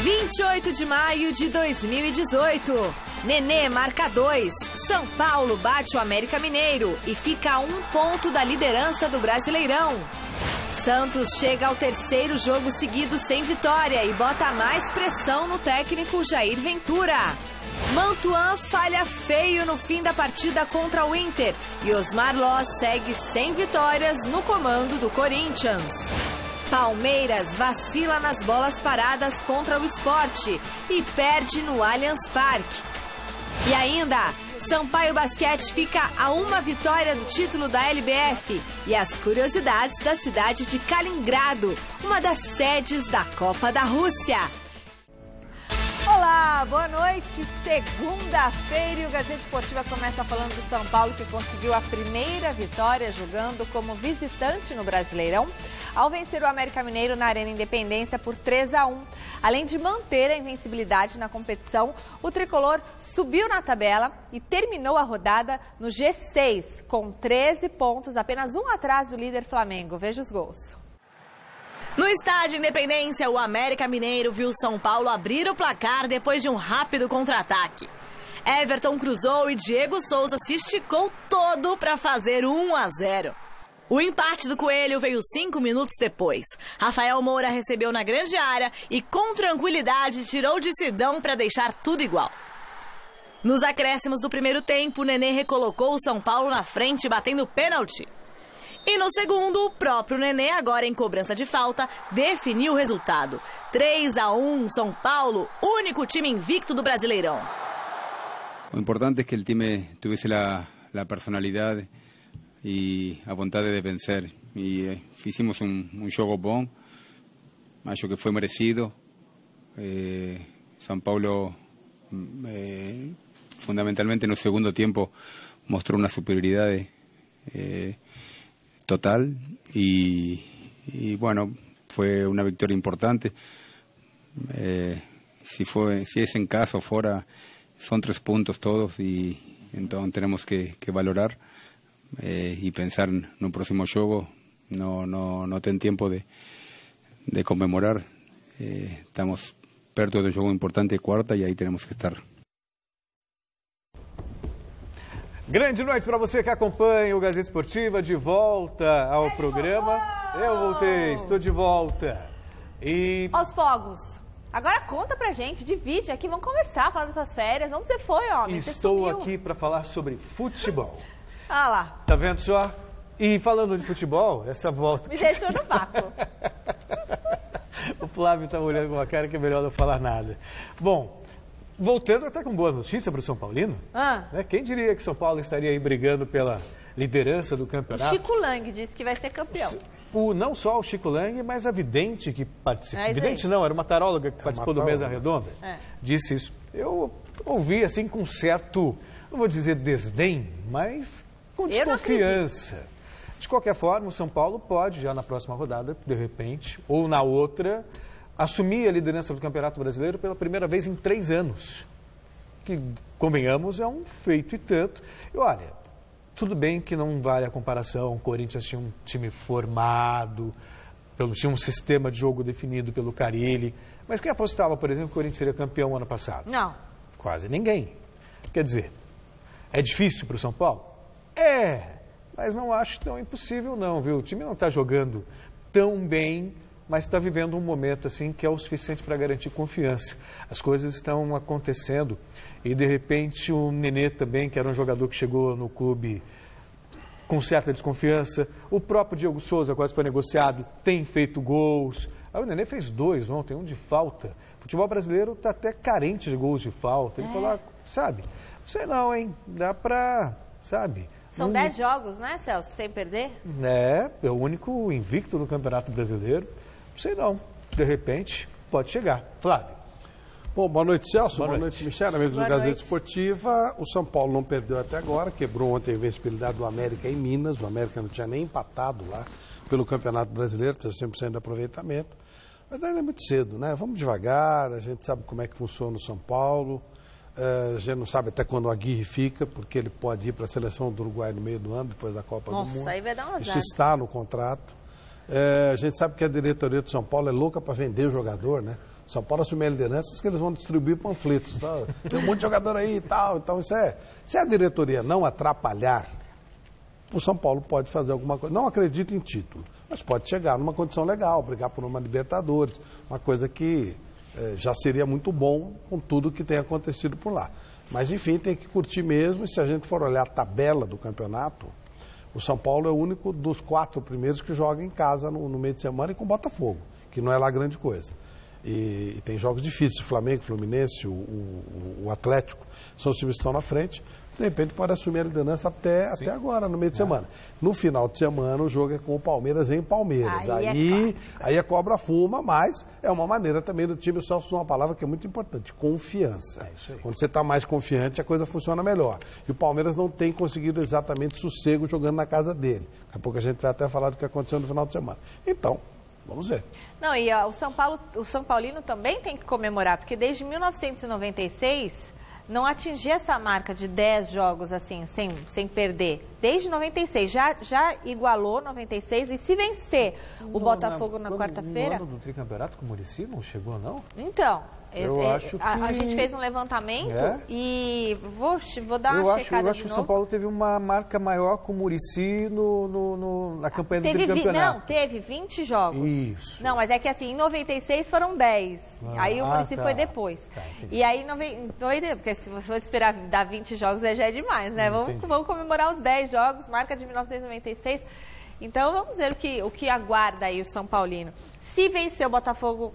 28 de maio de 2018. Nenê marca 2. São Paulo bate o América Mineiro e fica a 1 ponto da liderança do Brasileirão. Santos chega ao 3º jogo seguido sem vitória e bota mais pressão no técnico Jair Ventura. Mantuan falha feio no fim da partida contra o Inter e Osmar Loz segue sem vitórias no comando do Corinthians. Palmeiras vacila nas bolas paradas contra o Sport e perde no Allianz Parque. E ainda, Sampaio Basquete fica a 1 vitória do título da LBF e as curiosidades da cidade de Kaliningrado, uma das sedes da Copa da Rússia. Olá, boa noite. Segunda-feira e o Gazeta Esportiva começa falando do São Paulo, que conseguiu a primeira vitória jogando como visitante no Brasileirão, ao vencer o América Mineiro na Arena Independência por 3-1. Além de manter a invencibilidade na competição, o tricolor subiu na tabela e terminou a rodada no G6, com 13 pontos, apenas 1 atrás do líder Flamengo. Veja os gols. No estádio Independência, o América Mineiro viu São Paulo abrir o placar depois de um rápido contra-ataque. Everton cruzou e Diego Souza se esticou todo para fazer 1-0. O empate do Coelho veio 5 minutos depois. Rafael Moura recebeu na grande área e com tranquilidade tirou de Sidão para deixar tudo igual. Nos acréscimos do primeiro tempo, o Nenê recolocou o São Paulo na frente batendo pênalti. E no segundo, o próprio Nenê, agora em cobrança de falta, definiu o resultado. 3-1, São Paulo, único time invicto do Brasileirão. O importante é que o time tivesse a personalidade e a vontade de vencer. E fizemos um jogo bom, acho que foi merecido. São Paulo, fundamentalmente no segundo tempo, mostrou uma superioridade total y bueno, fue una victoria importante. Si es en casa o fuera, son 3 puntos todos y entonces tenemos que valorar y pensar en un próximo juego. No ten tiempo de conmemorar. Estamos perto de un juego importante, cuarta, y ahí tenemos que estar. Grande noite para você que acompanha o Gazeta Esportiva, de volta ao programa. Eu voltei, estou de volta. E aos fogos. Agora conta pra gente, divide aqui, vamos conversar, falar dessas férias. Onde você foi, homem? Estou aqui para falar sobre futebol. Ah lá. Tá vendo só? E falando de futebol, essa volta... Me deixou no vácuo. O Flávio tá olhando com uma cara que é melhor não falar nada. Bom... Voltando até com boa notícia para o São Paulino. Quem diria que São Paulo estaria aí brigando pela liderança do campeonato? O Chico Lang disse que vai ser campeão. Não só o Chico Lang, mas a vidente que participou. Vidente não, era uma taróloga que participou do Mesa Redonda. Disse isso. Eu ouvi assim com certo, não vou dizer desdém, mas com desconfiança. De qualquer forma, o São Paulo pode, já na próxima rodada, de repente, ou na outra... assumir a liderança do Campeonato Brasileiro pela primeira vez em 3 anos. Que, convenhamos, é um feito e tanto. E olha, tudo bem que não vale a comparação. O Corinthians tinha um time formado, tinha um sistema de jogo definido pelo Carille. Mas quem apostava, por exemplo, que o Corinthians seria campeão ano passado? Não. Quase ninguém. Quer dizer, é difícil para o São Paulo? Mas não acho tão impossível não, viu? O time não está jogando tão bem, mas está vivendo um momento assim que é o suficiente para garantir confiança. As coisas estão acontecendo e, de repente, o Nenê também, que era um jogador que chegou no clube com certa desconfiança. O próprio Diego Souza, quase foi negociado, tem feito gols. Aí o Nenê fez 2 ontem, 1 de falta. O futebol brasileiro está até carente de gols de falta. Ele falou, sabe, não sei não, hein, dá para, sabe... São 10 jogos, né, Celso, sem perder? É o único invicto do Campeonato Brasileiro. Não sei não, de repente pode chegar. Flávio. Bom, boa noite, Celso. Boa noite, Michel, amigos do Gazeta Esportiva. O São Paulo não perdeu até agora, quebrou ontem a invencibilidade do América em Minas. O América não tinha nem empatado lá pelo Campeonato Brasileiro, tem 100% de aproveitamento. Mas ainda é muito cedo, né? Vamos devagar, a gente sabe como é que funciona o São Paulo. A gente não sabe até quando o Aguirre fica, porque ele pode ir para a seleção do Uruguai no meio do ano, depois da Copa do Mundo. Nossa, aí vai dar uma azar. Isso está no contrato. A gente sabe que a diretoria do São Paulo é louca para vender o jogador, né? São Paulo assumir a liderança, que eles vão distribuir panfletos. Tá? Tem um monte de jogador aí e tal. Então, se a diretoria não atrapalhar, o São Paulo pode fazer alguma coisa. Não acredito em título, mas pode chegar numa condição legal, brigar por uma Libertadores, uma coisa que já seria muito bom com tudo que tem acontecido por lá. Mas, enfim, tem que curtir mesmo. E se a gente for olhar a tabela do campeonato, o São Paulo é o único dos 4 primeiros que joga em casa no meio de semana e com o Botafogo, que não é lá grande coisa. E tem jogos difíceis, Flamengo, Fluminense, o Atlético, são os times que estão na frente. De repente pode assumir a liderança até agora, no meio de semana. No final de semana, o jogo é com o Palmeiras em Palmeiras. Aí a cobra fuma, mas é uma maneira também do time, só usar uma palavra que é muito importante, confiança. Quando você está mais confiante, a coisa funciona melhor. E o Palmeiras não tem conseguido exatamente sossego jogando na casa dele. Daqui a pouco a gente vai até falar do que aconteceu no final de semana. Então, vamos ver. Não, e o São Paulino também tem que comemorar, porque desde 1996... não atingir essa marca de 10 jogos assim, sem perder. Desde 96, já igualou 96 e se vencer o Botafogo na quarta-feira... No ano do tricampeonato com o Muricy não chegou, não? Então, eu acho que... a gente fez um levantamento e vou dar uma checada de novo. Eu acho que o São Paulo teve uma marca maior com o Muricy na campanha do tricampeonato. Não, teve 20 jogos. Isso. Não, mas é que assim, em 96 foram 10. Aí o Muricy foi depois. E aí, porque se você for esperar dar 20 jogos, já é demais, né? Vamos comemorar os 10 jogos, marca de 1996. Então, vamos ver o que aguarda aí o São Paulino. Se vencer o Botafogo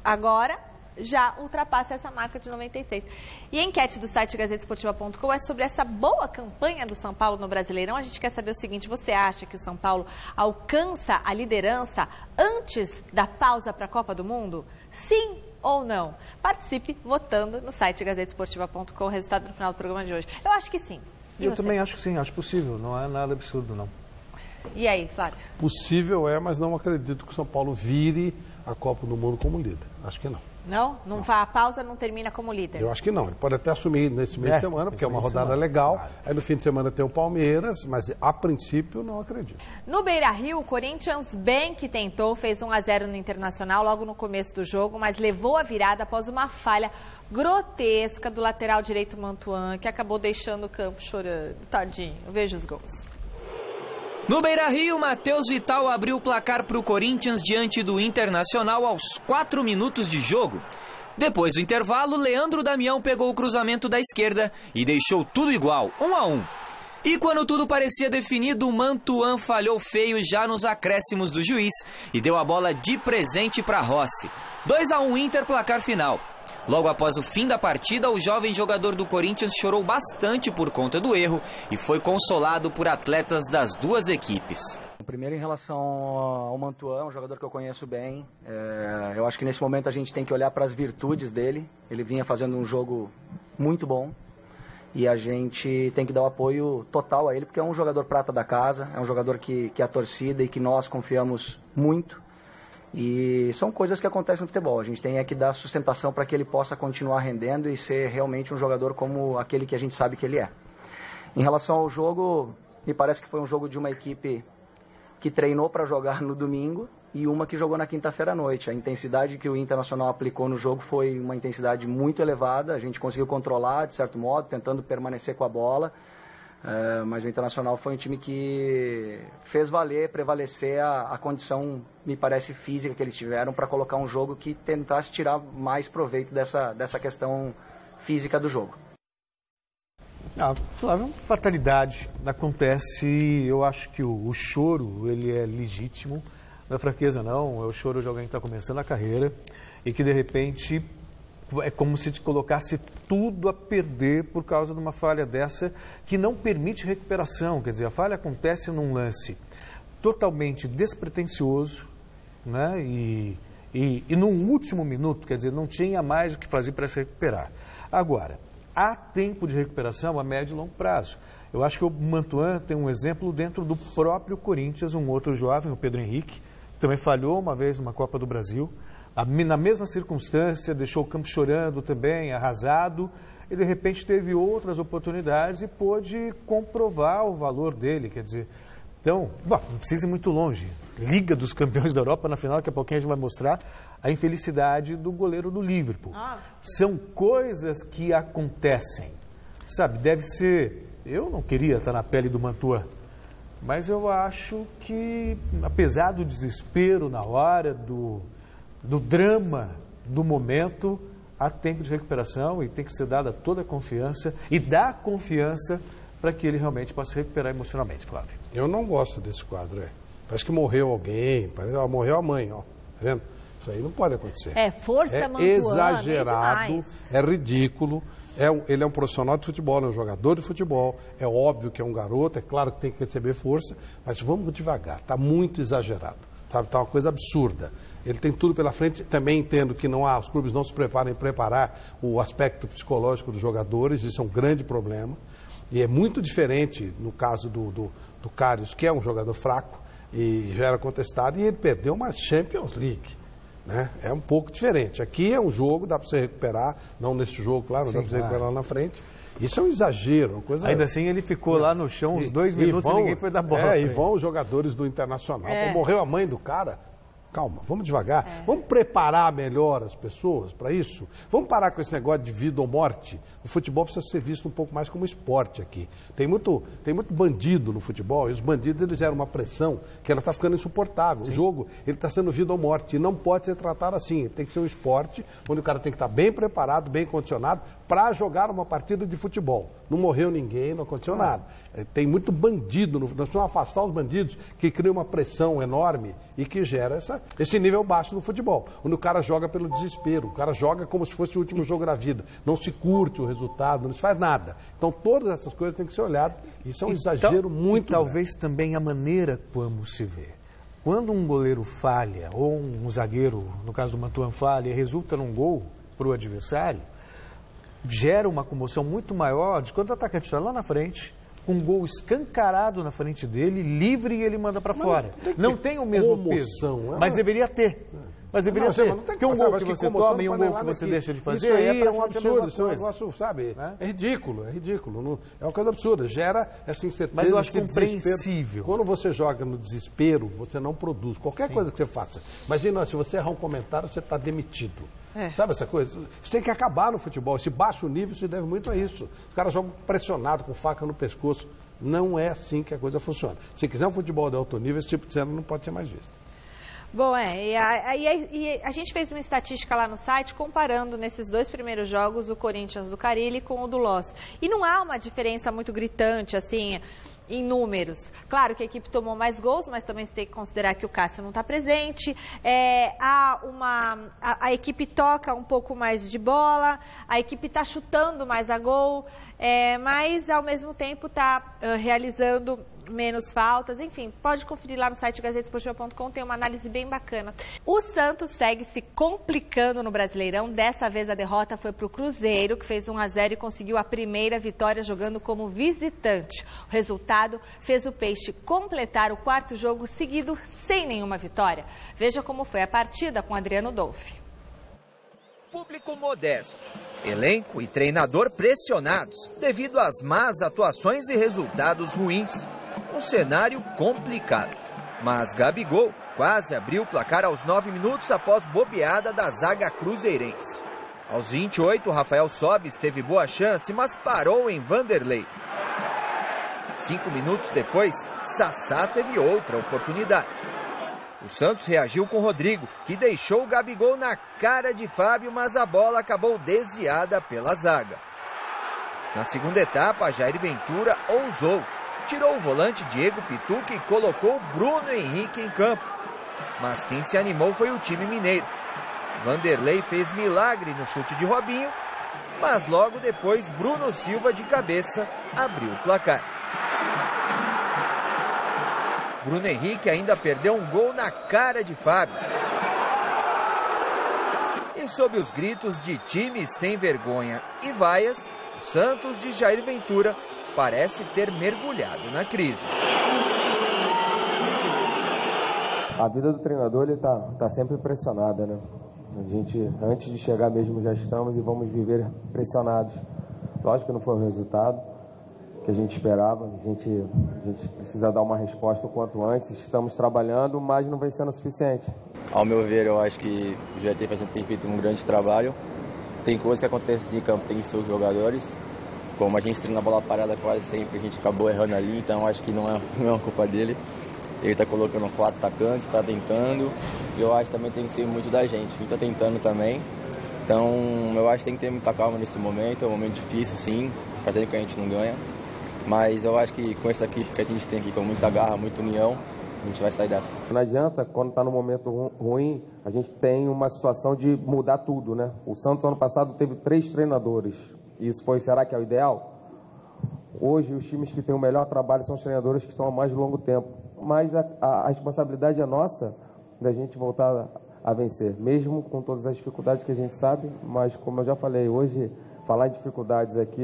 agora, já ultrapassa essa marca de 96. E a enquete do site gazetesportiva.com é sobre essa boa campanha do São Paulo no Brasileirão. A gente quer saber o seguinte: você acha que o São Paulo alcança a liderança antes da pausa para a Copa do Mundo? Sim ou não? Participe votando no site gazetesportiva.com, o resultado no final do programa de hoje. Eu acho que sim. Eu também acho que sim, acho possível, não é nada absurdo, não. E aí, Flávio? Possível mas não acredito que o São Paulo vire a Copa do Mundo como líder. Acho que não. Não? A pausa não termina como líder? Eu acho que não. Ele pode até assumir nesse meio de semana, porque é uma rodada legal. Claro. Aí no fim de semana tem o Palmeiras, mas a princípio não acredito. No Beira-Rio, o Corinthians bem que tentou, fez 1-0 no Internacional logo no começo do jogo, mas levou a virada após uma falha grotesca do lateral direito Mantuan, que acabou deixando o campo chorando. Tadinho. Veja os gols. No Beira-Rio, Matheus Vital abriu o placar para o Corinthians diante do Internacional aos 4 minutos de jogo. Depois do intervalo, Leandro Damião pegou o cruzamento da esquerda e deixou tudo igual, 1-1. E quando tudo parecia definido, Mantuan falhou feio já nos acréscimos do juiz e deu a bola de presente para Rossi. 2-1 Inter, placar final. Logo após o fim da partida, o jovem jogador do Corinthians chorou bastante por conta do erro e foi consolado por atletas das duas equipes. Primeiro, em relação ao Mantuan, um jogador que eu conheço bem, eu acho que nesse momento a gente tem que olhar para as virtudes dele. Ele vinha fazendo um jogo muito bom e a gente tem que dar o apoio total a ele, porque é um jogador prata da casa, é um jogador que a torcida e que nós confiamos muito. E são coisas que acontecem no futebol. A gente tem que dar sustentação para que ele possa continuar rendendo e ser realmente um jogador como aquele que a gente sabe que ele é. Em relação ao jogo, me parece que foi um jogo de uma equipe que treinou para jogar no domingo e uma que jogou na quinta-feira à noite. A intensidade que o Internacional aplicou no jogo foi uma intensidade muito elevada. A gente conseguiu controlar, de certo modo, tentando permanecer com a bola. Mas o Internacional foi um time que fez prevalecer a condição, me parece, física que eles tiveram para colocar um jogo que tentasse tirar mais proveito dessa questão física do jogo. Flávio, fatalidade acontece. Eu acho que o choro ele é legítimo, não é fraqueza não, é o choro de alguém que está começando a carreira e que de repente é como se te colocasse tudo a perder por causa de uma falha dessa que não permite recuperação. Quer dizer, a falha acontece num lance totalmente despretensioso, né? E num último minuto, quer dizer, não tinha mais o que fazer para se recuperar. Agora, há tempo de recuperação a médio e longo prazo. Eu acho que o Mantuan tem um exemplo dentro do próprio Corinthians, um outro jovem, o Pedro Henrique, também falhou uma vez numa Copa do Brasil, na mesma circunstância, deixou o campo chorando também, arrasado, e de repente teve outras oportunidades e pôde comprovar o valor dele. Quer dizer, Então, bom, não precisa ir muito longe. Liga dos Campeões da Europa, na final, daqui a pouquinho a gente vai mostrar a infelicidade do goleiro do Liverpool. São coisas que acontecem, sabe? Deve ser... Eu não queria estar na pele do Mantua, mas eu acho que, apesar do desespero na hora, do drama do momento, há tempo de recuperação e tem que ser dada toda a confiança e dar confiança para que ele realmente possa se recuperar emocionalmente, Flávio. Eu não gosto desse quadro, Parece que morreu alguém, morreu a mãe, ó. Tá vendo? Isso aí não pode acontecer. Força mantuana. Exagerado, é ridículo. Ele é um profissional de futebol, é um jogador de futebol. É óbvio que é um garoto, é claro que tem que receber força, mas vamos devagar, está muito exagerado. Tá uma coisa absurda. Ele tem tudo pela frente, também entendo que os clubes não se preparam em preparar o aspecto psicológico dos jogadores, isso é um grande problema. E é muito diferente no caso do Karius, que é um jogador fraco, e já era contestado, e ele perdeu uma Champions League. Né? É um pouco diferente. Aqui é um jogo, dá para você recuperar, não nesse jogo, claro, dá para você recuperar lá na frente. Isso é um exagero. Uma coisa... Ainda assim, ele ficou lá no chão uns 2 minutos e ninguém foi dar bola. E vão os jogadores do Internacional. Morreu a mãe do cara. Calma, vamos devagar. Vamos preparar melhor as pessoas para isso. Vamos parar com esse negócio de vida ou morte. O futebol precisa ser visto um pouco mais como esporte aqui. Tem muito bandido no futebol, e os bandidos eles geram uma pressão que ela está ficando insuportável. Sim. O jogo ele está sendo vida ou morte e não pode ser tratado assim. Tem que ser um esporte onde o cara tem que estar bem preparado, bem condicionado para jogar uma partida de futebol. Não morreu ninguém, não aconteceu nada. Tem muito bandido, nós precisamos afastar os bandidos que criam uma pressão enorme e que gera esse nível baixo no futebol, onde o cara joga pelo desespero, o cara joga como se fosse o último jogo da vida, não se curte o resultado, não se faz nada. Então todas essas coisas têm que ser olhadas, e isso é um exagero muito grande. Talvez também a maneira como se vê. Quando um goleiro falha, ou um zagueiro, no caso do Mantuan, falha e resulta num gol para o adversário, gera uma comoção muito maior de quando o atacante está lá na frente, com um gol escancarado na frente dele, livre, e ele manda para fora. Não tem o mesmo peso, mas deveria ter. Mas deveria ter. Porque um gol que você toma e um gol que você deixa de fazer... Isso aí é um absurdo, isso é um negócio, sabe? É ridículo, é ridículo. É uma coisa absurda, gera essa incerteza. Mas eu acho compreensível. Quando você joga no desespero, você não produz. Qualquer coisa que você faça. Imagina, se você errar um comentário, você está demitido. Sabe essa coisa? Isso tem que acabar no futebol. Esse baixo nível se deve muito a isso. Os caras jogam pressionado, com faca no pescoço. Não é assim que a coisa funciona. Se quiser um futebol de alto nível, esse tipo de cena não pode ser mais visto. Bom, e a gente fez uma estatística lá no site comparando nesses 2 primeiros jogos o Corinthians do Carille com o do Loss. E não há uma diferença muito gritante, assim, em números. Claro que a equipe tomou mais gols, mas também você tem que considerar que o Cássio não está presente. A equipe toca um pouco mais de bola, a equipe está chutando mais a gol, mas ao mesmo tempo está realizando menos faltas, enfim, pode conferir lá no site gazetesportiva.com, tem uma análise bem bacana. O Santos segue se complicando no Brasileirão, dessa vez a derrota foi para o Cruzeiro, que fez 1-0 e conseguiu a primeira vitória jogando como visitante. O resultado fez o Peixe completar o 4º jogo seguido sem nenhuma vitória. Veja como foi a partida com Adriano Dolfi. Público modesto, elenco e treinador pressionados devido às más atuações e resultados ruins. Um cenário complicado, mas Gabigol quase abriu o placar aos 9 minutos após bobeada da zaga cruzeirense. Aos 28, Rafael Sobis teve boa chance, mas parou em Vanderlei. 5 minutos depois, Sassá teve outra oportunidade. O Santos reagiu com Rodrigo, que deixou o Gabigol na cara de Fábio, mas a bola acabou desviada pela zaga. Na segunda etapa, Jair Ventura ousou. Tirou o volante Diego Pituca e colocou Bruno Henrique em campo. Mas quem se animou foi o time mineiro. Vanderlei fez milagre no chute de Robinho, mas logo depois Bruno Silva de cabeça abriu o placar. Bruno Henrique ainda perdeu um gol na cara de Fábio. E sob os gritos de time sem vergonha e vaias, o Santos de Jair Ventura parece ter mergulhado na crise. A vida do treinador ele tá sempre pressionada, né? A gente, antes de chegar mesmo, já estamos e vamos viver pressionados. Lógico que não foi o resultado. que a gente esperava. A gente precisa dar uma resposta o quanto antes. Estamos trabalhando, mas não vem sendo suficiente. Ao meu ver, eu acho que o GT tem feito um grande trabalho. Tem coisas que acontecem em campo, tem seus jogadores. Como a gente treina a bola parada quase sempre, a gente acabou errando ali, então acho que não é uma culpa dele. Ele está colocando 4 atacantes, está tentando. E eu acho que também tem que ser muito da gente. A gente está tentando também. Então, eu acho que tem que ter muita calma nesse momento. É um momento difícil, sim, fazendo que a gente não ganha. Mas eu acho que com essa equipe que a gente tem aqui, com muita garra, muita união, a gente vai sair dessa. Não adianta, quando está no momento ruim, a gente tem uma situação de mudar tudo, né? O Santos, ano passado, teve 3 treinadores. Isso será que é o ideal? Hoje, os times que têm o melhor trabalho são os treinadores que estão há mais longo tempo. Mas a responsabilidade é nossa da gente voltar a vencer, mesmo com todas as dificuldades que a gente sabe. Mas, como eu já falei, hoje, falar em dificuldades aqui,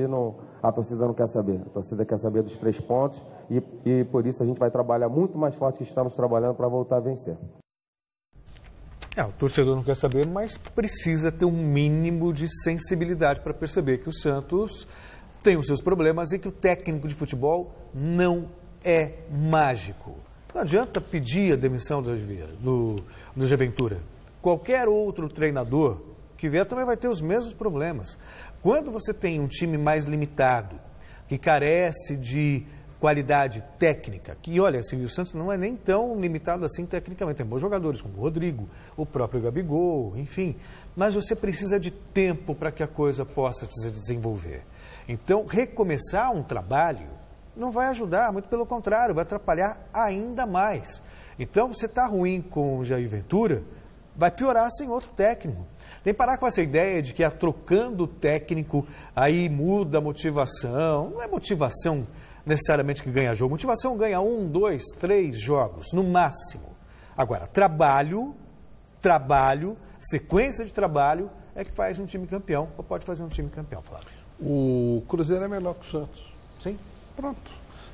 a torcida não quer saber. A torcida quer saber dos 3 pontos e por isso a gente vai trabalhar muito mais forte que estamos trabalhando para voltar a vencer. O torcedor não quer saber, mas precisa ter um mínimo de sensibilidade para perceber que o Santos tem os seus problemas e que o técnico de futebol não é mágico. Não adianta pedir a demissão do Jair Ventura. Qualquer outro treinador que vier também vai ter os mesmos problemas. Quando você tem um time mais limitado, que carece de qualidade técnica, que olha, assim, o Santos não é nem tão limitado assim tecnicamente, tem bons jogadores como o Rodrigo, o próprio Gabigol, enfim, mas você precisa de tempo para que a coisa possa se desenvolver. Então, recomeçar um trabalho não vai ajudar, muito pelo contrário, vai atrapalhar ainda mais. Então, você está ruim com o Jair Ventura, vai piorar sem outro técnico. Tem que parar com essa ideia de que trocando o técnico, aí muda a motivação. Não é motivação necessariamente que ganha jogo. Motivação ganha 1, 2, 3 jogos, no máximo. Agora, trabalho, sequência de trabalho é que faz um time campeão, ou pode fazer um time campeão, Flávio. O Cruzeiro é melhor que o Santos. Sim. Pronto.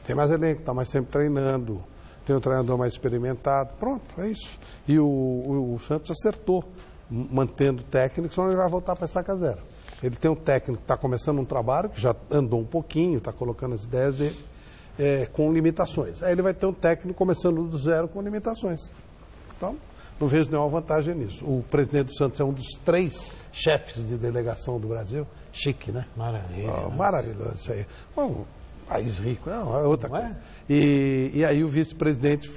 Tem mais elenco, está mais sempre treinando, tem um treinador mais experimentado. Pronto, é isso. E o Santos acertou, mantendo o técnico, senão ele vai voltar para estaca zero. Ele tem um técnico que está começando um trabalho, que já andou um pouquinho, está colocando as ideias dele, com limitações. Aí ele vai ter um técnico começando do zero com limitações. Então, não vejo nenhuma vantagem nisso. O presidente do Santos é um dos 3 chefes de delegação do Brasil. Chique, né? Maravilha. Maravilhoso isso aí. Bom, país rico, não, é outra coisa. E aí o vice-presidente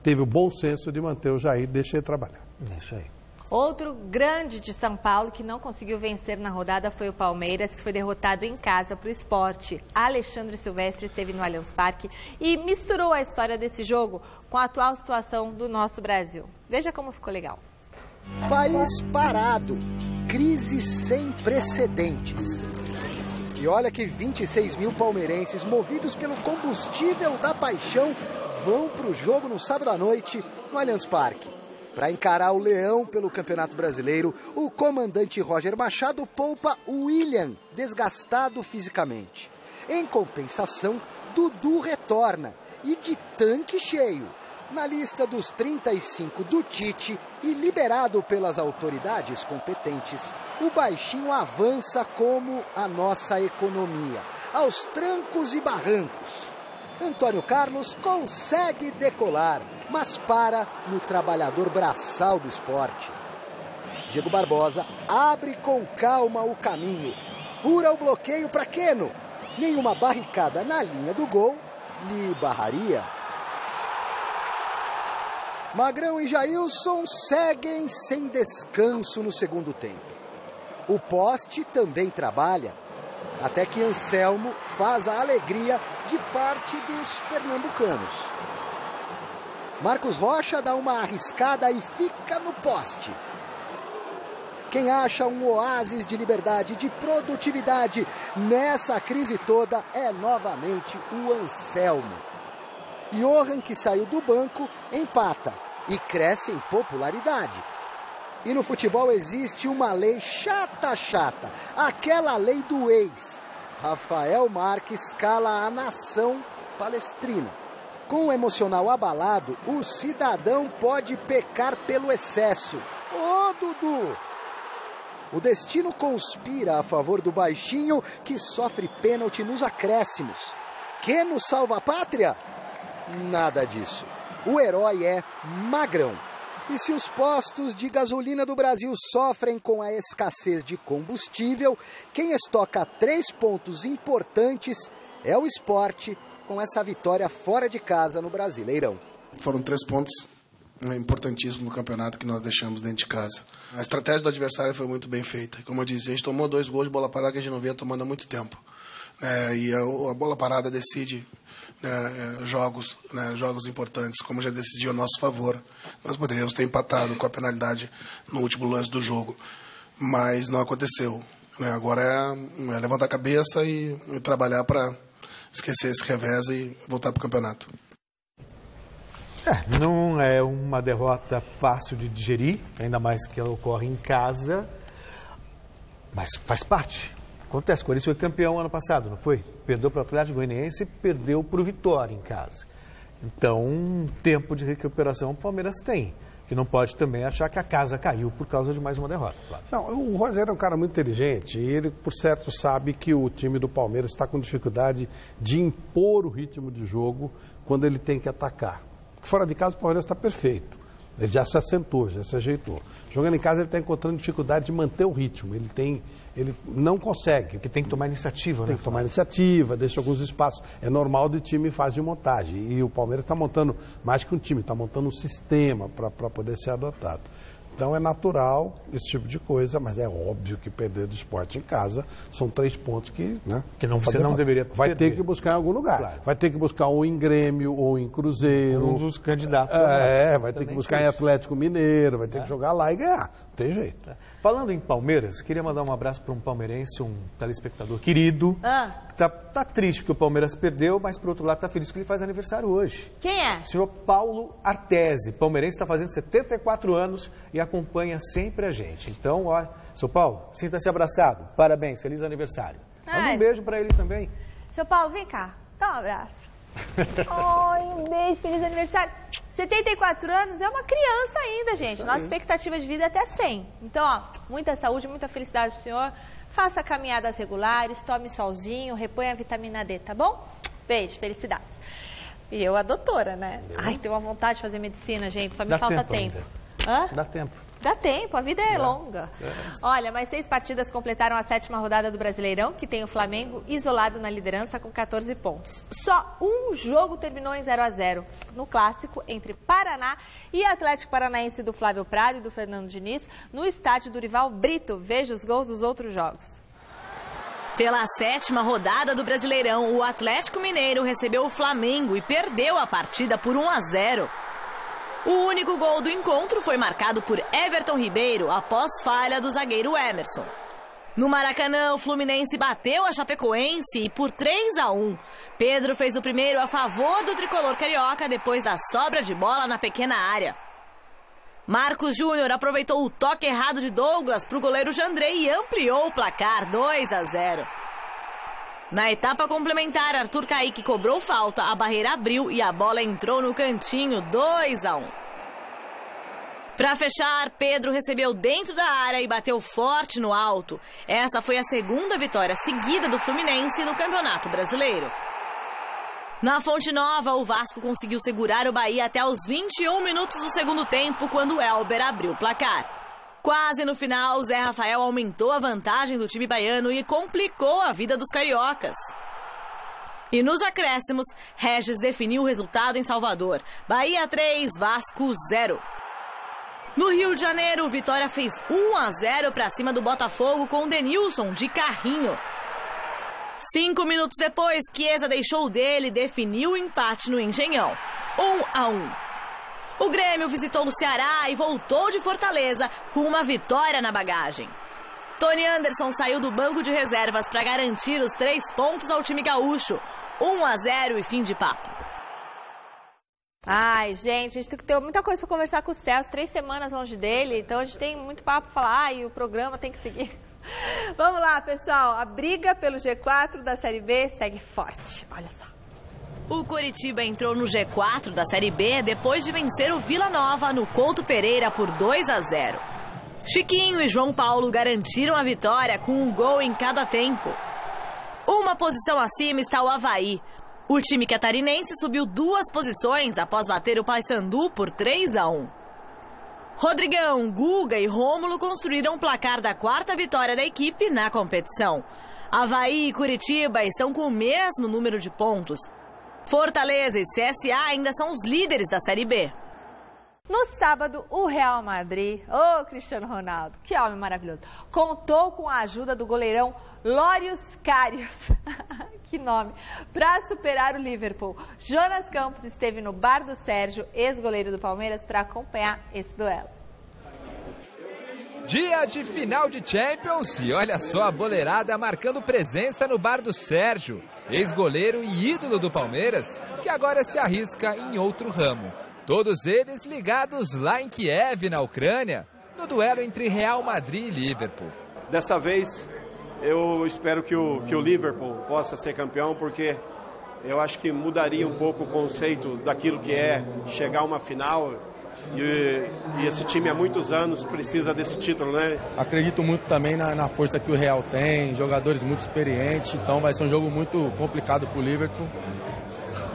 teve o bom senso de manter o Jair, deixa ele trabalhar. Isso aí. Outro grande de São Paulo que não conseguiu vencer na rodada foi o Palmeiras, que foi derrotado em casa para o Sport. Alexandre Silvestre esteve no Allianz Parque e misturou a história desse jogo com a atual situação do nosso Brasil. Veja como ficou legal. País parado, crise sem precedentes. E olha que 26 mil palmeirenses, movidos pelo combustível da paixão, vão para o jogo no sábado à noite no Allianz Parque. Para encarar o Leão pelo Campeonato Brasileiro, o comandante Roger Machado poupa o William, desgastado fisicamente. Em compensação, Dudu retorna e de tanque cheio. Na lista dos 35 do Tite e liberado pelas autoridades competentes, o baixinho avança como a nossa economia, aos trancos e barrancos. Antônio Carlos consegue decolar, mas para no trabalhador braçal do esporte. Diego Barbosa abre com calma o caminho, fura o bloqueio para Keno. Nenhuma barricada na linha do gol lhe barraria. Magrão e Jailson seguem sem descanso no segundo tempo. O poste também trabalha, até que Anselmo faz a alegria de parte dos pernambucanos. Marcos Rocha dá uma arriscada e fica no poste. Quem acha um oásis de liberdade, de produtividade nessa crise toda é novamente o Anselmo. Johan, que saiu do banco, empata e cresce em popularidade. E no futebol existe uma lei chata, aquela lei do ex. Rafael Marques cala a nação palestrina. Com o emocional abalado, o cidadão pode pecar pelo excesso. Ô, Dudu! O destino conspira a favor do baixinho, que sofre pênalti nos acréscimos. pequeno salva-pátria? Nada disso. O herói é Magrão. E se os postos de gasolina do Brasil sofrem com a escassez de combustível, quem estoca 3 pontos importantes é o Sport, com essa vitória fora de casa no Brasileirão. Foram 3 pontos importantíssimos no campeonato que nós deixamos dentro de casa. A estratégia do adversário foi muito bem feita. Como eu disse, a gente tomou 2 gols de bola parada que a gente não vinha tomando há muito tempo. E a bola parada decide jogos importantes, como já decidiu a nosso favor. Nós poderíamos ter empatado com a penalidade no último lance do jogo, mas não aconteceu. Agora é levantar a cabeça e trabalhar para esquecer esse revés e voltar para o campeonato. Não é uma derrota fácil de digerir, ainda mais que ela ocorre em casa, mas faz parte. Acontece, o Corinthians foi campeão ano passado, não foi? Perdeu para o Atlético Goianiense e perdeu para o Vitória em casa. Então, um tempo de recuperação o Palmeiras tem, que não pode também achar que a casa caiu por causa de mais uma derrota. Claro. Não, o Rogério é um cara muito inteligente e ele, por certo, sabe que o time do Palmeiras está com dificuldade de impor o ritmo de jogo quando ele tem que atacar. Fora de casa, o Palmeiras está perfeito. Ele já se assentou, já se ajeitou. Jogando em casa, ele está encontrando dificuldade de manter o ritmo. Ele não consegue. Porque tem que tomar iniciativa, né? Tem que tomar iniciativa, deixa alguns espaços. É normal de time em fase de montagem. E o Palmeiras está montando, mais que um time, está montando um sistema para poder ser adotado. Então é natural esse tipo de coisa, mas é óbvio que perder do Sport em casa são 3 pontos que, né? Que você não deveria perder. Vai ter que buscar em algum lugar. Claro. Vai ter que buscar ou em Grêmio ou em Cruzeiro. Um dos candidatos. Vai ter que buscar em Atlético Mineiro, vai ter que jogar lá e ganhar. Não tem jeito. Falando em Palmeiras, queria mandar um abraço para um palmeirense, um telespectador querido, que tá triste porque o Palmeiras perdeu, mas por outro lado está feliz que ele faz aniversário hoje. Quem é? O senhor Paulo Artese, palmeirense, está fazendo 74 anos e acompanha sempre a gente. Então, ó, seu Paulo, sinta-se abraçado. Parabéns, feliz aniversário. Manda um beijo para ele também. Seu Paulo, vem cá, dá um abraço. Um beijo, feliz aniversário. 74 anos é uma criança ainda, gente. Nossa expectativa de vida é até 100. Então, ó, muita saúde, muita felicidade pro senhor. Faça caminhadas regulares, tome solzinho, reponha a vitamina D, tá bom? Beijo, felicidades. E eu, a doutora, né? Ai, tenho uma vontade de fazer medicina, gente, só me falta tempo. Dá tempo. Dá tempo, a vida é longa. Olha, mas 6 partidas completaram a 7ª rodada do Brasileirão, que tem o Flamengo isolado na liderança com 14 pontos. Só um jogo terminou em 0-0, no clássico entre Paraná e Atlético Paranaense do Flávio Prado e do Fernando Diniz, no estádio Dorival Brito. Veja os gols dos outros jogos. Pela 7ª rodada do Brasileirão, o Atlético Mineiro recebeu o Flamengo e perdeu a partida por 1-0. O único gol do encontro foi marcado por Everton Ribeiro após falha do zagueiro Emerson. No Maracanã, o Fluminense bateu a Chapecoense e por 3-1. Pedro fez o primeiro a favor do tricolor carioca depois da sobra de bola na pequena área. Marcos Júnior aproveitou o toque errado de Douglas para o goleiro Jandrei e ampliou o placar 2-0. Na etapa complementar, Arthur Caíque cobrou falta, a barreira abriu e a bola entrou no cantinho, 2-1. Para fechar, Pedro recebeu dentro da área e bateu forte no alto. Essa foi a 2ª vitória seguida do Fluminense no Campeonato Brasileiro. Na Fonte Nova, o Vasco conseguiu segurar o Bahia até os 21 minutos do segundo tempo, quando o Elber abriu o placar. Quase no final, Zé Rafael aumentou a vantagem do time baiano e complicou a vida dos cariocas. E nos acréscimos, Regis definiu o resultado em Salvador. Bahia 3, Vasco 0. No Rio de Janeiro, o Vitória fez 1-0 para cima do Botafogo com Denilson de carrinho. 5 minutos depois, Chiesa deixou o dele e definiu o empate no Engenhão. 1-1. O Grêmio visitou o Ceará e voltou de Fortaleza com uma vitória na bagagem. Tony Anderson saiu do banco de reservas para garantir os 3 pontos ao time gaúcho. 1-0 e fim de papo. Ai, gente, a gente tem que ter muita coisa para conversar com o Celso. 3 semanas longe dele, então a gente tem muito papo para falar e o programa tem que seguir. Vamos lá, pessoal. A briga pelo G4 da Série B segue forte. Olha só. O Coritiba entrou no G4 da Série B depois de vencer o Vila Nova no Couto Pereira por 2-0. Chiquinho e João Paulo garantiram a vitória com um gol em cada tempo. Uma posição acima está o Avaí. O time catarinense subiu 2 posições após bater o Paysandu por 3-1. Rodrigão, Guga e Rômulo construíram o placar da 4ª vitória da equipe na competição. Avaí e Curitiba estão com o mesmo número de pontos. Fortaleza e CSA ainda são os líderes da Série B. No sábado, o Real Madrid, Cristiano Ronaldo, que homem maravilhoso, contou com a ajuda do goleirão Lórios Karius, que nome, para superar o Liverpool. Jonas Campos esteve no bar do Sérgio, ex-goleiro do Palmeiras, para acompanhar esse duelo. Dia de final de Champions e olha só a boleirada marcando presença no bar do Sérgio, ex-goleiro e ídolo do Palmeiras, que agora se arrisca em outro ramo. Todos eles ligados lá em Kiev, na Ucrânia, no duelo entre Real Madrid e Liverpool. Dessa vez, eu espero que o Liverpool possa ser campeão, porque eu acho que mudaria um pouco o conceito daquilo que é chegar a uma final. E esse time há muitos anos precisa desse título, né? Acredito muito também na força que o Real tem, jogadores muito experientes, então vai ser um jogo muito complicado para o Liverpool.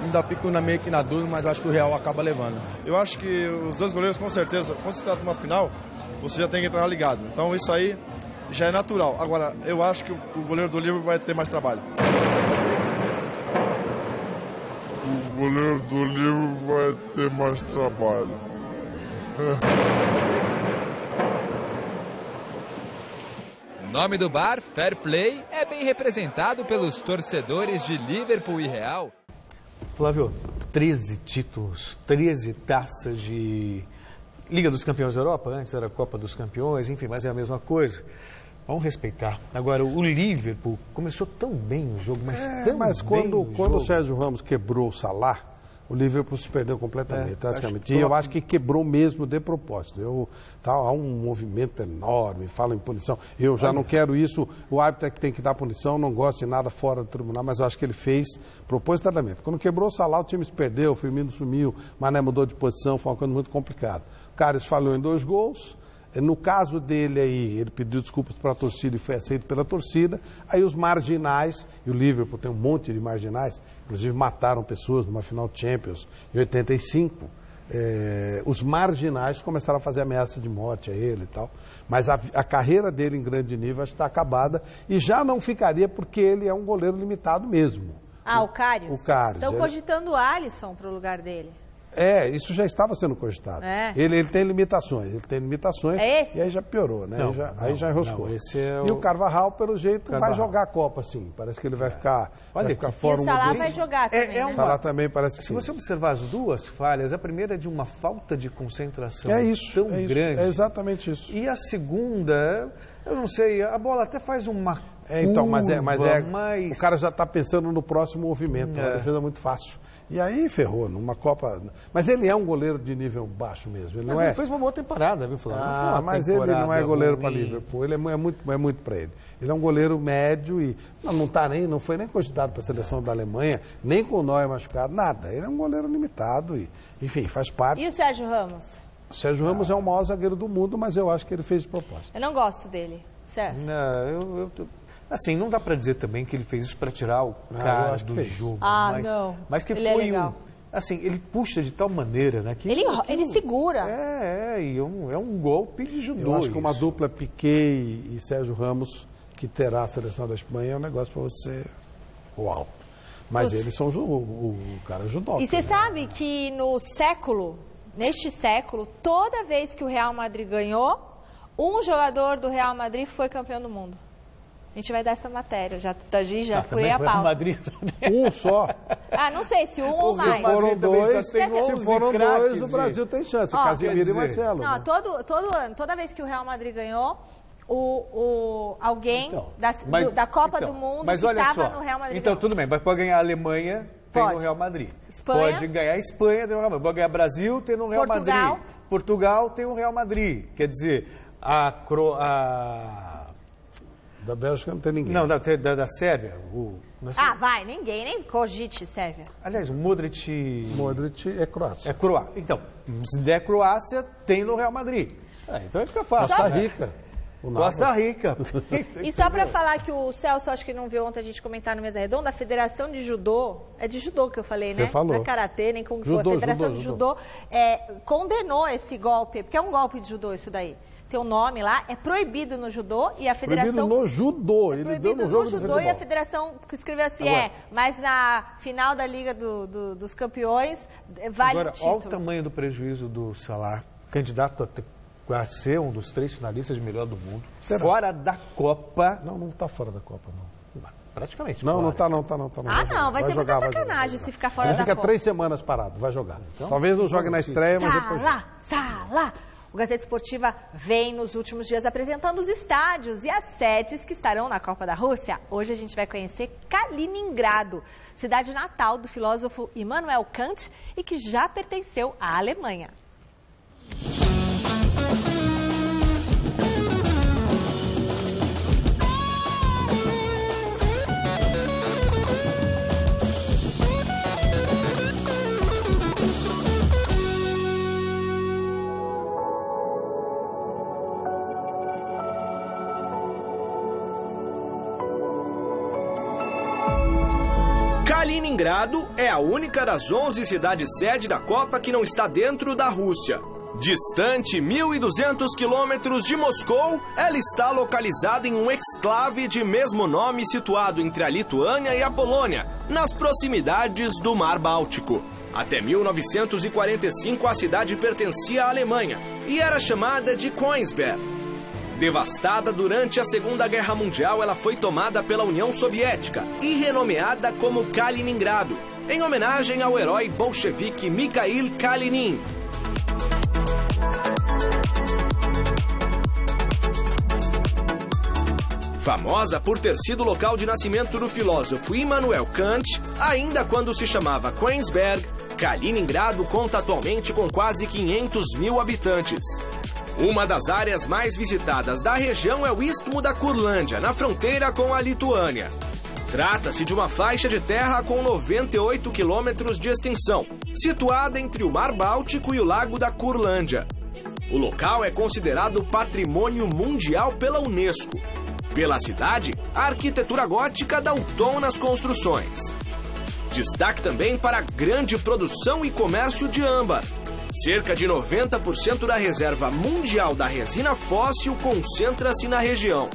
Ainda fico meio que na dúvida, mas eu acho que o Real acaba levando. Eu acho que os dois goleiros, com certeza, quando se trata de uma final, você já tem que entrar ligado. Então isso aí já é natural. Agora, eu acho que o goleiro do Liverpool vai ter mais trabalho. O goleiro do Liverpool vai ter mais trabalho. O nome do bar, Fair Play, é bem representado pelos torcedores de Liverpool e Real. Flávio, 13 títulos, 13 taças de Liga dos Campeões da Europa, antes era Copa dos Campeões, enfim, mas é a mesma coisa. Vamos respeitar. Agora, o Liverpool começou tão bem o jogo, mas quando o Sérgio Ramos quebrou o Salah, o Liverpool se perdeu completamente, praticamente. E eu acho que quebrou mesmo de propósito. Há um movimento enorme, falam em punição. Eu já não quero isso, o árbitro é que tem que dar punição, não gosto de nada fora do tribunal, mas eu acho que ele fez propositadamente. Quando quebrou o Salah, o time se perdeu, o Firmino sumiu, o Mané mudou de posição, foi uma coisa muito complicada. O Karius falhou em 2 gols. No caso dele aí, ele pediu desculpas para a torcida e foi aceito pela torcida. Aí os marginais, e o Liverpool tem um monte de marginais, inclusive mataram pessoas numa final de Champions em 85. Os marginais começaram a fazer ameaças de morte a ele e tal. Mas a carreira dele em grande nível está acabada e já não ficaria porque ele é um goleiro limitado mesmo. O Karius? O Karius. Estão cogitando o Alisson para o lugar dele. Isso já estava sendo cogitado. Ele tem limitações, e aí já piorou, né? Aí já enroscou. E o Carvajal, pelo jeito, vai jogar a Copa, sim. Parece que ele vai ficar fora. E o Salah vai jogar também, O Salah também parece que sim. Se você observar as 2 falhas, a primeira é de uma falta de concentração tão grande. É exatamente isso. E a segunda, eu não sei, a bola até faz uma o cara já está pensando no próximo movimento, uma defesa muito fácil. E aí ferrou, numa Copa. Mas ele é um goleiro de nível baixo mesmo. Ele fez uma boa temporada, viu, Flávio? Mas ele não é goleiro para Liverpool. Ele é muito para ele. Ele é um goleiro médio e não foi nem cogitado para a seleção da Alemanha, nem com o Neuer machucado, nada. Ele é um goleiro limitado e, enfim, faz parte. E o Sérgio Ramos? O Sérgio Ramos é o maior zagueiro do mundo, mas eu acho que ele fez de propósito. Eu não gosto dele, Sérgio. Assim, não dá pra dizer também que ele fez isso pra tirar o cara do jogo. Não. Mas que ele foi assim, ele puxa de tal maneira, né? Que ele segura. E é um golpe de judô. Eu acho que uma dupla Piquet e Sérgio Ramos, que terá a seleção da Espanha, é um negócio pra você... Uau! Mas eles são o cara judoca. E você sabe que neste século, toda vez que o Real Madrid ganhou, um jogador do Real Madrid foi campeão do mundo. A gente vai dar essa matéria, já fui a pauta. Madrid. Um só. Não sei se ou mais. Se foram dois, o Brasil tem chance. Casemiro e Marcelo. Não, todo ano, toda vez que o Real Madrid ganhou, alguém da Copa do Mundo que estava no Real Madrid. Então, tudo bem, mas pode ganhar a Alemanha, tem no Real Madrid. Espanha. Pode ganhar a Espanha, tem no Real Madrid. Pode ganhar Brasil, tem no Real Madrid. Portugal tem no Real Madrid. Quer dizer, da Bélgica não tem ninguém. Não, da Sérvia. Ninguém, nem cogite Sérvia. Aliás, o Modric é Croácia. É Croácia. Então, se der Croácia, tem no Real Madrid. Então vai ficar fácil. Costa Rica. Costa Rica. E só para falar que o Celso, acho que não viu ontem a gente comentar no Mesa Redonda, a Federação de Judô, é de judô que eu falei, né? Você falou. Não é karatê, nem Kung Fu. A Federação de Judô condenou esse golpe, porque é um golpe de judô isso daí. Tem um nome lá, é proibido no judô e a federação... Proibido no judô, ele deu no jogo no judô e a federação escreveu assim, mas na final da Liga dos Campeões vale o título. Olha o tamanho do prejuízo do Salah, candidato a ser um dos 3 finalistas de melhor do mundo. Será? Fora da Copa. Não está fora da Copa, não. Praticamente. Não está. Vai ser muita sacanagem se ficar fora da Copa. Ele fica 3 semanas parado, vai jogar. Então, talvez não jogue na estreia, mas depois... Salah! O Gazeta Esportiva vem nos últimos dias apresentando os estádios e as sedes que estarão na Copa da Rússia. Hoje a gente vai conhecer Kaliningrado, cidade natal do filósofo Immanuel Kant e que já pertenceu à Alemanha. Kaliningrado é a única das 11 cidades sede da Copa que não está dentro da Rússia. Distante 1.200 quilômetros de Moscou, ela está localizada em um exclave de mesmo nome situado entre a Lituânia e a Polônia, nas proximidades do Mar Báltico. Até 1945 a cidade pertencia à Alemanha e era chamada de Königsberg. Devastada durante a Segunda Guerra Mundial, ela foi tomada pela União Soviética e renomeada como Kaliningrado, em homenagem ao herói bolchevique Mikhail Kalinin. Famosa por ter sido o local de nascimento do filósofo Immanuel Kant, ainda quando se chamava Königsberg, Kaliningrado conta atualmente com quase 500 mil habitantes. Uma das áreas mais visitadas da região é o Istmo da Curlândia, na fronteira com a Lituânia. Trata-se de uma faixa de terra com 98 quilômetros de extensão, situada entre o Mar Báltico e o Lago da Curlândia. O local é considerado Patrimônio Mundial pela Unesco. Pela cidade, a arquitetura gótica dá o tom nas construções. Destaque também para a grande produção e comércio de âmbar. Cerca de 90% da reserva mundial da resina fóssil concentra-se na região.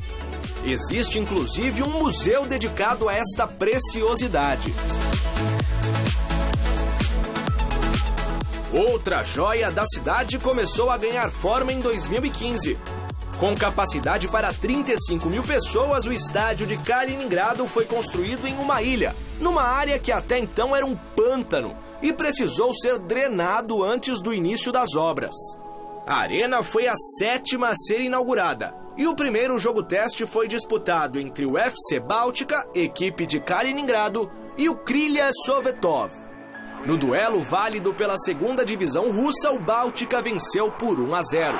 Existe inclusive um museu dedicado a esta preciosidade. Outra joia da cidade começou a ganhar forma em 2015. Com capacidade para 35 mil pessoas, o estádio de Kaliningrado foi construído em uma ilha, numa área que até então era um pântano, e precisou ser drenado antes do início das obras. A arena foi a 7ª a ser inaugurada, e o primeiro jogo teste foi disputado entre o FC Báltica, equipe de Kaliningrado, e o Krylia Sovetov. No duelo válido pela 2ª divisão russa, o Báltica venceu por 1-0.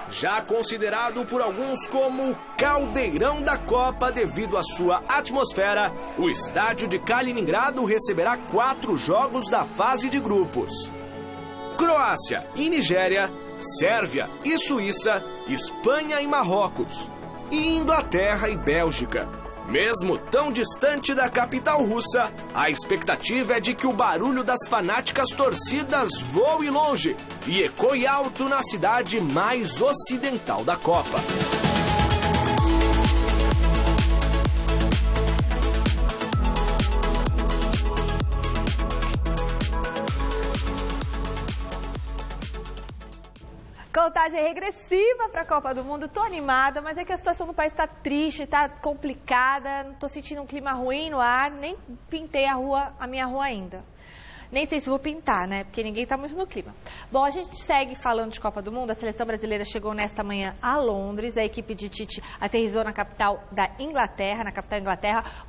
Já considerado por alguns como o caldeirão da Copa devido à sua atmosfera, o estádio de Kaliningrado receberá 4 jogos da fase de grupos. Croácia e Nigéria, Sérvia e Suíça, Espanha e Marrocos, e Inglaterra e Bélgica. Mesmo tão distante da capital russa, a expectativa é de que o barulho das fanáticas torcidas voe longe e ecoe alto na cidade mais ocidental da Copa. Contagem regressiva para a Copa do Mundo. Tô animada, mas é que a situação do país está triste, está complicada. Não tô sentindo um clima ruim no ar, nem pintei a minha rua ainda. Nem sei se vou pintar, né? Porque ninguém está muito no clima. Bom, a gente segue falando de Copa do Mundo. A seleção brasileira chegou nesta manhã a Londres. A equipe de Tite aterrissou na capital da Inglaterra,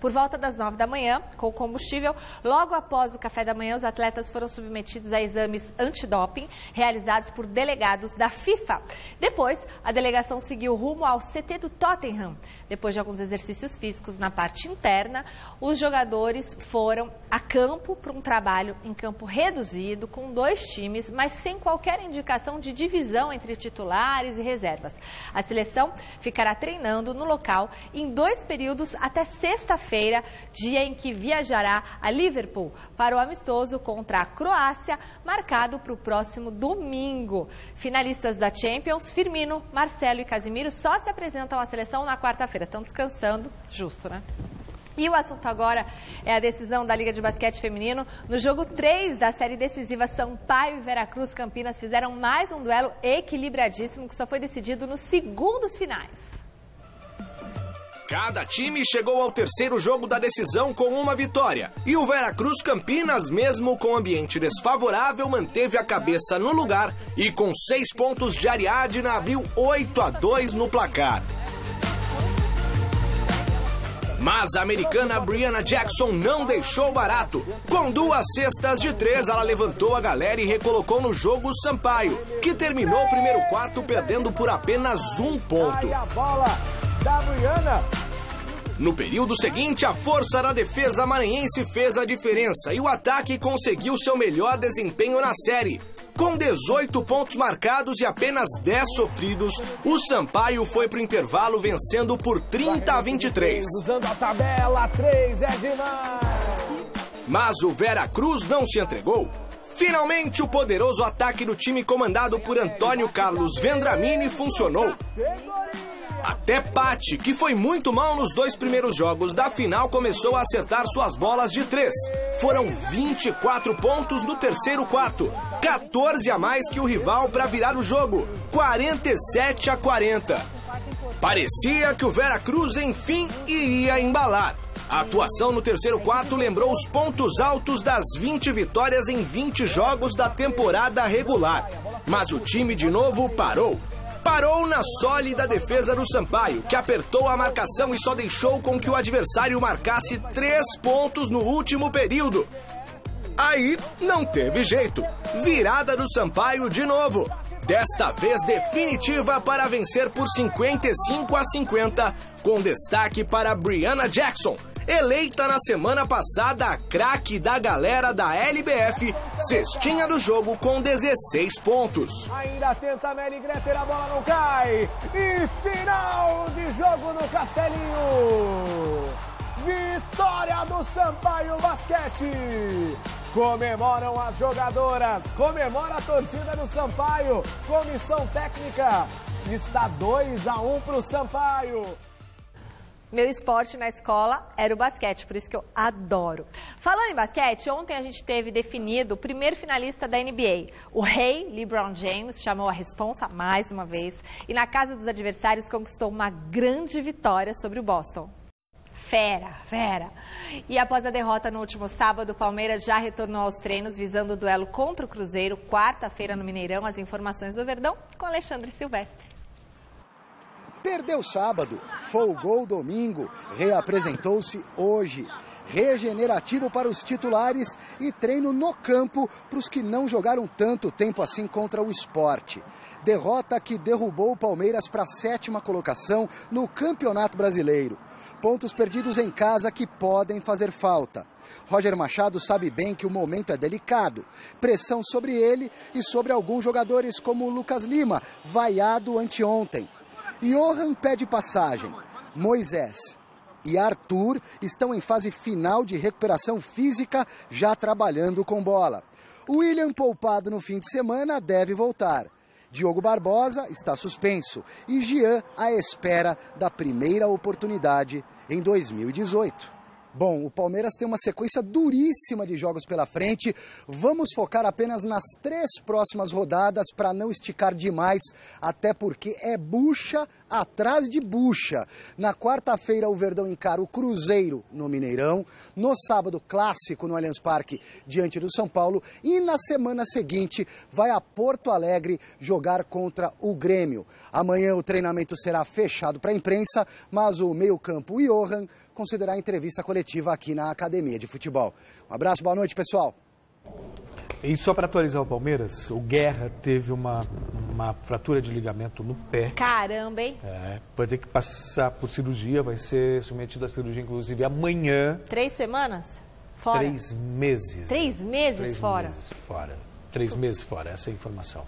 por volta das 9 da manhã, com combustível. Logo após o café da manhã, os atletas foram submetidos a exames antidoping, realizados por delegados da FIFA. Depois, a delegação seguiu rumo ao CT do Tottenham. Depois de alguns exercícios físicos na parte interna, os jogadores foram a campo para um trabalho em campo reduzido, com 2 times, mas sem qualquer indicação de divisão entre titulares e reservas. A seleção ficará treinando no local em 2 períodos até sexta-feira, dia em que viajará a Liverpool para o amistoso contra a Croácia, marcado para o próximo domingo. Finalistas da Champions, Firmino, Marcelo e Casemiro só se apresentam à seleção na quarta-feira. Estão descansando, justo, né? E o assunto agora é a decisão da Liga de Basquete Feminino. No jogo 3 da série decisiva, Sampaio e Veracruz Campinas fizeram mais um duelo equilibradíssimo que só foi decidido nos segundos finais. Cada time chegou ao terceiro jogo da decisão com uma vitória. E o Veracruz Campinas, mesmo com ambiente desfavorável, manteve a cabeça no lugar e com 6 pontos de Ariadna abriu 8-2 no placar. Mas a americana Brianna Jackson não deixou barato. Com 2 cestas de 3, ela levantou a galera e recolocou no jogo o Sampaio, que terminou o primeiro quarto perdendo por apenas 1 ponto. A bola da Brianna. No período seguinte, a força da defesa maranhense fez a diferença e o ataque conseguiu seu melhor desempenho na série. Com 18 pontos marcados e apenas 10 sofridos, o Sampaio foi para o intervalo vencendo por 30-23. Usando a tabela, 3 é demais. Mas o Veracruz não se entregou. Finalmente, o poderoso ataque do time comandado por Antônio Carlos Vendramini funcionou. Até Patti, que foi muito mal nos 2 primeiros jogos da final, começou a acertar suas bolas de 3. Foram 24 pontos no terceiro quarto, 14 a mais que o rival para virar o jogo, 47-40. Parecia que o Veracruz, enfim, iria embalar. A atuação no terceiro quarto lembrou os pontos altos das 20 vitórias em 20 jogos da temporada regular. Mas o time de novo parou. Parou na sólida defesa do Sampaio, que apertou a marcação e só deixou com que o adversário marcasse 3 pontos no último período. Aí não teve jeito. Virada do Sampaio de novo. Desta vez definitiva para vencer por 55-50, com destaque para Brianna Jackson, eleita na semana passada a craque da galera da LBF, cestinha do jogo com 16 pontos. Ainda tenta a Meli Greter, a bola não cai. E final de jogo no Castelinho. Vitória do Sampaio Basquete. Comemoram as jogadoras, comemora a torcida do Sampaio. Comissão técnica está 2-1 para o Sampaio. Meu esporte na escola era o basquete, por isso que eu adoro. Falando em basquete, ontem a gente teve definido o primeiro finalista da NBA. O rei LeBron James chamou a responsa mais uma vez e na casa dos adversários conquistou uma grande vitória sobre o Boston. Fera. E após a derrota no último sábado, o Palmeiras já retornou aos treinos visando o duelo contra o Cruzeiro, quarta-feira no Mineirão. As informações do Verdão com Alexandre Silvestre. Perdeu sábado, folgou domingo, reapresentou-se hoje. Regenerativo para os titulares e treino no campo para os que não jogaram tanto tempo assim contra o Sport. Derrota que derrubou o Palmeiras para a 7ª colocação no Campeonato Brasileiro. Pontos perdidos em casa que podem fazer falta. Roger Machado sabe bem que o momento é delicado. Pressão sobre ele e sobre alguns jogadores como o Lucas Lima, vaiado anteontem. Johan pede passagem. Moisés e Arthur estão em fase final de recuperação física, já trabalhando com bola. O William, poupado no fim de semana, deve voltar. Diogo Barbosa está suspenso e Jean à espera da primeira oportunidade em 2018. Bom, o Palmeiras tem uma sequência duríssima de jogos pela frente. Vamos focar apenas nas 3 próximas rodadas para não esticar demais, até porque é bucha atrás de bucha. Na quarta-feira, o Verdão encara o Cruzeiro no Mineirão. No sábado, clássico no Allianz Parque, diante do São Paulo. E na semana seguinte, vai a Porto Alegre jogar contra o Grêmio. Amanhã o treinamento será fechado para a imprensa, mas o meio-campo Johan considerar a entrevista coletiva aqui na Academia de Futebol. Um abraço, boa noite, pessoal. E só para atualizar o Palmeiras, o Guerra teve uma fratura de ligamento no pé. Caramba, hein? Vai ter que passar por cirurgia, vai ser submetido à cirurgia, inclusive, amanhã. 3 semanas? Fora. 3 meses. 3 meses 3 fora? Meses fora. 3 meses fora, essa é a informação.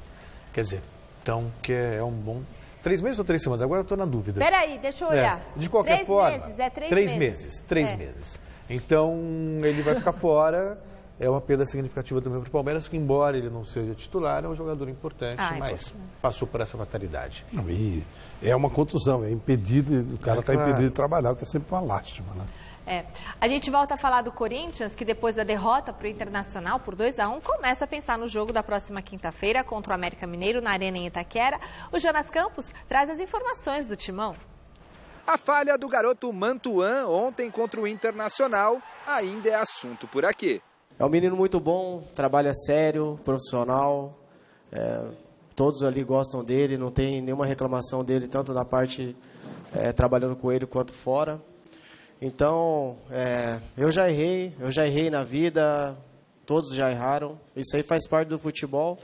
Quer dizer, então, que é um bom... 3 meses ou 3 semanas? Agora eu estou na dúvida. Peraí, deixa eu olhar. De qualquer 3 forma... meses, é 3 meses. meses. 3 meses. Então, ele vai ficar fora. É uma perda significativa também para o Palmeiras, que embora ele não seja titular, é um jogador importante, mas passou por essa fatalidade. Não, e é uma contusão, é impedido, o cara está impedido de trabalhar, o que é sempre uma lástima, né? A gente volta a falar do Corinthians, que depois da derrota para o Internacional por 2-1, começa a pensar no jogo da próxima quinta-feira contra o América Mineiro na Arena em Itaquera. O Jonas Campos traz as informações do Timão. A falha do garoto Mantuan ontem contra o Internacional ainda é assunto por aqui. É um menino muito bom, trabalha sério, profissional, todos ali gostam dele, não tem nenhuma reclamação dele, tanto da parte trabalhando com ele quanto fora. Então, eu já errei na vida, todos já erraram, isso aí faz parte do futebol.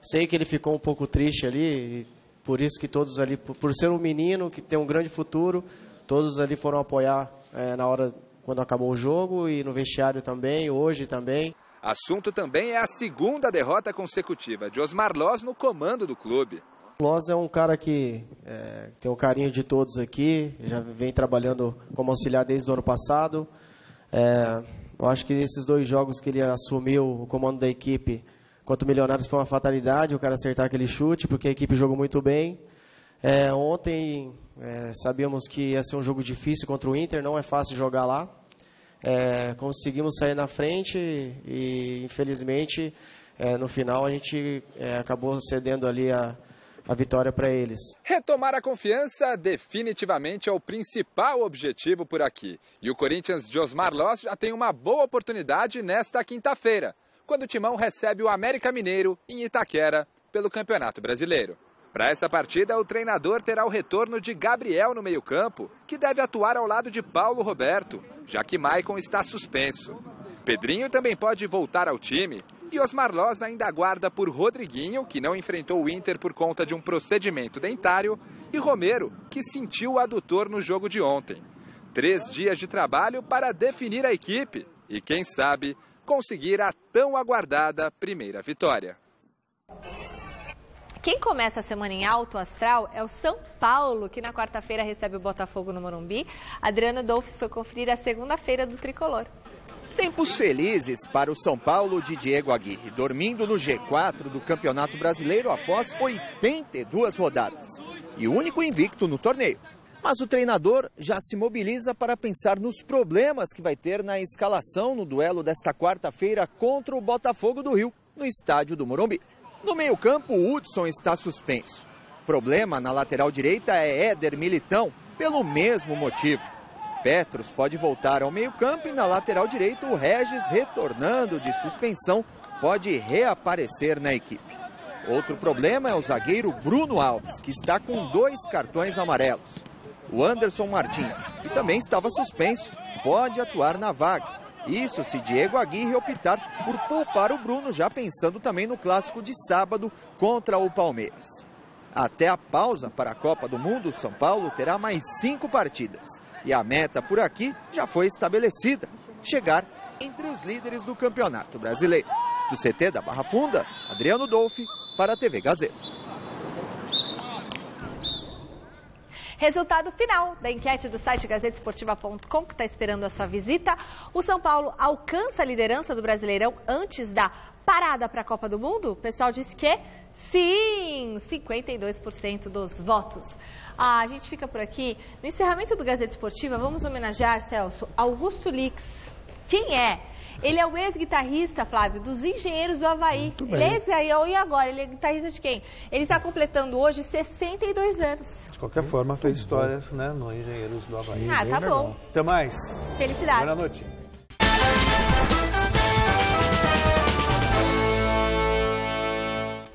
Sei que ele ficou um pouco triste ali, e por isso que todos ali, por ser um menino que tem um grande futuro, todos ali foram apoiar na hora quando acabou o jogo e no vestiário também, hoje também. Assunto também é a segunda derrota consecutiva de Osmar Loz no comando do clube. Loz é um cara que tem o carinho de todos aqui, já vem trabalhando como auxiliar desde o ano passado. Eu acho que esses 2 jogos que ele assumiu o comando da equipe contra o Milionários foi uma fatalidade, o cara acertar aquele chute, porque a equipe jogou muito bem. Ontem sabíamos que ia ser um jogo difícil contra o Inter, não é fácil jogar lá. Conseguimos sair na frente e infelizmente no final a gente acabou cedendo ali a vitória para eles. Retomar a confiança definitivamente é o principal objetivo por aqui. E o Corinthians de Osmar Loz já tem uma boa oportunidade nesta quinta-feira, quando o Timão recebe o América Mineiro em Itaquera pelo Campeonato Brasileiro. Para essa partida, o treinador terá o retorno de Gabriel no meio-campo, que deve atuar ao lado de Paulo Roberto, já que Maicon está suspenso. Pedrinho também pode voltar ao time. E Osmar Loz ainda aguarda por Rodriguinho, que não enfrentou o Inter por conta de um procedimento dentário, e Romero, que sentiu o adutor no jogo de ontem. 3 dias de trabalho para definir a equipe e, quem sabe, conseguir a tão aguardada primeira vitória. Quem começa a semana em alto astral é o São Paulo, que na quarta-feira recebe o Botafogo no Morumbi. Adriano Dolfi foi conferir a segunda-feira do Tricolor. Tempos felizes para o São Paulo de Diego Aguirre, dormindo no G4 do Campeonato Brasileiro após 82 rodadas. E o único invicto no torneio. Mas o treinador já se mobiliza para pensar nos problemas que vai ter na escalação no duelo desta quarta-feira contra o Botafogo do Rio, no estádio do Morumbi. No meio-campo, o Hudson está suspenso. Problema na lateral direita é Éder Militão, pelo mesmo motivo. Petros pode voltar ao meio-campo e na lateral direita o Regis, retornando de suspensão, pode reaparecer na equipe. Outro problema é o zagueiro Bruno Alves, que está com 2 cartões amarelos. O Anderson Martins, que também estava suspenso, pode atuar na vaga. Isso se Diego Aguirre optar por poupar o Bruno, já pensando também no clássico de sábado contra o Palmeiras. Até a pausa para a Copa do Mundo, o São Paulo terá mais 5 partidas. E a meta por aqui já foi estabelecida, chegar entre os líderes do Campeonato Brasileiro. Do CT da Barra Funda, Adriano Dolfi, para a TV Gazeta. Resultado final da enquete do site gazetesportiva.com, que está esperando a sua visita. O São Paulo alcança a liderança do Brasileirão antes da parada para a Copa do Mundo? O pessoal disse que sim, 52% dos votos. A gente fica por aqui. No encerramento do Gazeta Esportiva, vamos homenagear, Celso, Augusto Lix. Quem é? Ele é o ex-guitarrista, Flávio, dos Engenheiros do Havaí. Muito bem. Ele é ex-guitarrista, e agora? Ele é guitarrista de quem? Ele está completando hoje 62 anos. De qualquer forma, fez histórias, né, no Engenheiros do Havaí. Ah, tá bom. Até mais. Felicidade. Boa noite.